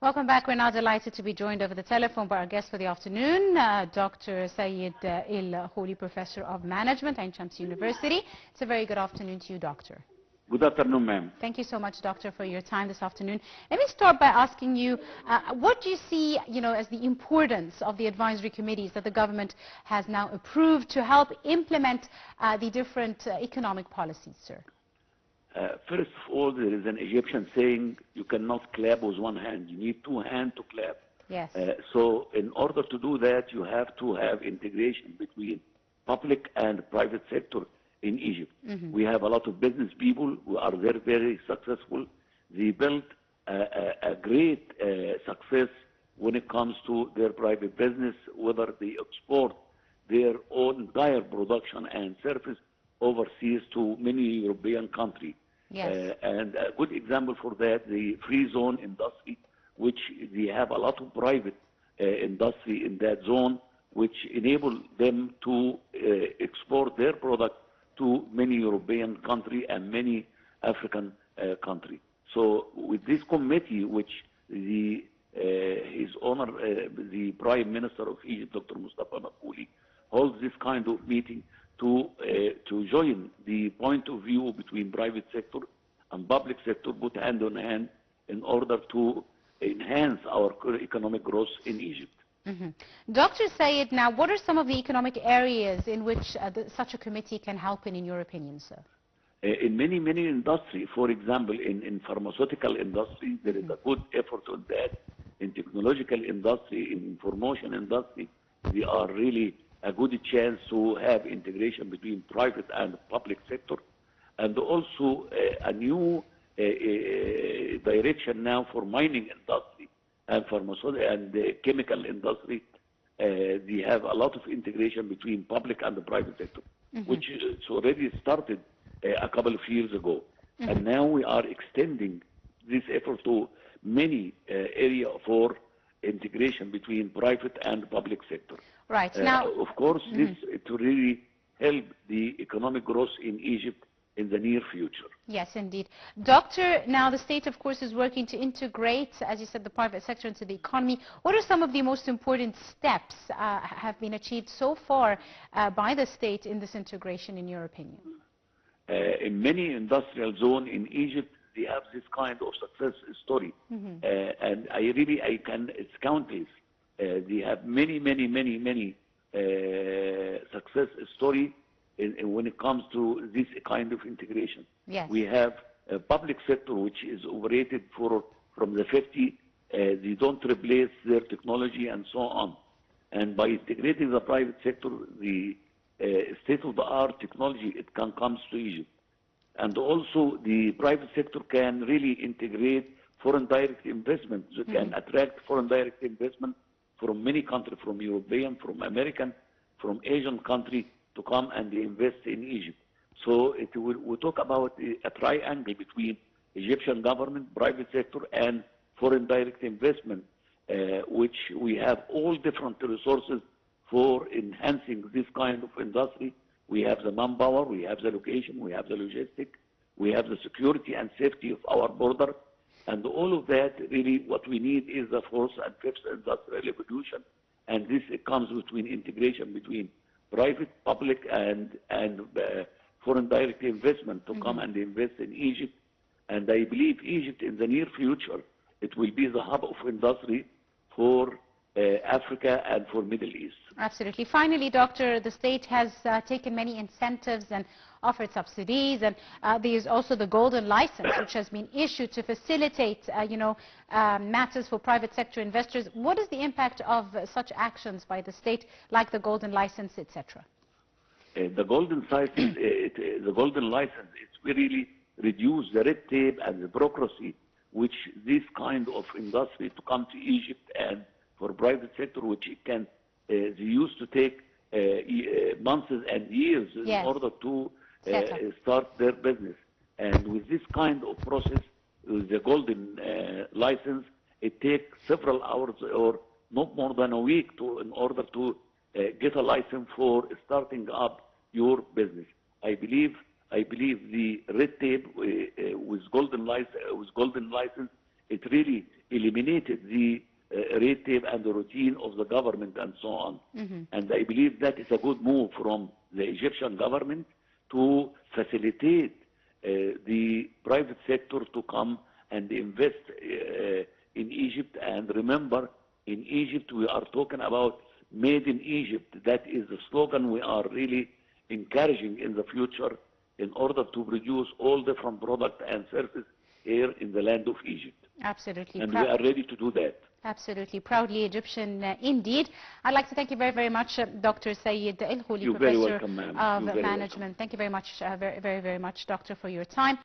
Welcome back. We're now delighted to be joined over the telephone by our guest for the afternoon, Dr. Sayed El Khouly, Professor of Management, Ain Shams University. It's a very good afternoon to you, Doctor. Good afternoon, ma'am. Thank you so much, Doctor, for your time this afternoon. Let me start by asking you, what do you see, as the importance of the advisory committees that the government has now approved to help implement the different economic policies, sir? First of all, there is an Egyptian saying, you cannot clap with one hand. You need two hands to clap. Yes. So in order to do that, you have to have integration between public and private sector in Egypt. We have a lot of business people who are very, very successful. They built a great success when it comes to their private business, whether they export their own entire production and service overseas to many European countries. Yes. And a good example for that, the free zone industry, which they have a lot of private industry in that zone, which enable them to export their product to many European countries and many African countries. So with this committee, which His Honor, the Prime Minister of Egypt, Dr. Mustafa Khouly, holds this kind of meeting to join the point of view between private sector and public sector, put hand in hand in order to enhance our economic growth in Egypt. Dr. Sayed, now what are some of the economic areas in which such a committee can help in your opinion, sir? In many industries, for example, in pharmaceutical industry, there is a good effort on that. In technological industry, in information industry, we are really a good chance to have integration between private and public sector, and also a new direction now for mining industry and pharmaceutical and the chemical industry. We have a lot of integration between public and the private sector, which is already started a couple of years ago, and now we are extending this effort to many areas for integration between private and public sector. Right. Now, of course, this to really help the economic growth in Egypt in the near future. Yes, indeed. Doctor, now the state, of course, is working to integrate, as you said, the private sector into the economy. What are some of the most important steps have been achieved so far by the state in this integration, in your opinion? In many industrial zones in Egypt, they have this kind of success story. And I can, it's countless. They have many success story when it comes to this kind of integration. Yes. We have a public sector which is operated from the 50. They don't replace their technology and so on. And by integrating the private sector, the state-of-the-art technology, it comes to Egypt. And also the private sector can really integrate foreign direct investment. So it can attract foreign direct investment from many countries, from European, from American, from Asian countries to come and invest in Egypt. So we talk about a triangle between Egyptian government, private sector, and foreign direct investment, which we have all different resources for enhancing this kind of industry. We have the manpower, we have the location, we have the logistics, we have the security and safety of our border, and all of that, really what we need is the fourth and fifth industrial revolution, and this comes between integration between private, public, and foreign direct investment to come and invest in Egypt. And I believe Egypt in the near future, it will be the hub of industry for Africa and for Middle East. Absolutely. Finally, Doctor, the state has taken many incentives and offered subsidies, and there is also the golden license, which has been issued to facilitate, matters for private sector investors. What is the impact of such actions by the state, like the golden license, etc.? The golden license, it's really reduce the red tape and the bureaucracy, which this kind of industry to come to Egypt, and for private sector, which it can, they used to take months and years in order to start their business. And with this kind of process, with the golden license, it takes several hours or not more than a week in order to get a license for starting up your business. I believe the red tape with golden license, it really eliminated the red tape and the routine of the government and so on. And I believe that is a good move from the Egyptian government to facilitate the private sector to come and invest in Egypt. And remember, in Egypt we are talking about made in Egypt. That is the slogan we are really encouraging in the future in order to produce all different products and services here in the land of Egypt. Absolutely. And we are ready to do that. Absolutely. Proudly Egyptian indeed. I'd like to thank you very, very much, Dr. Sayed El Khouly, You're Professor very welcome, ma'am. of Management. Thank you very much, very, very much, Doctor, for your time.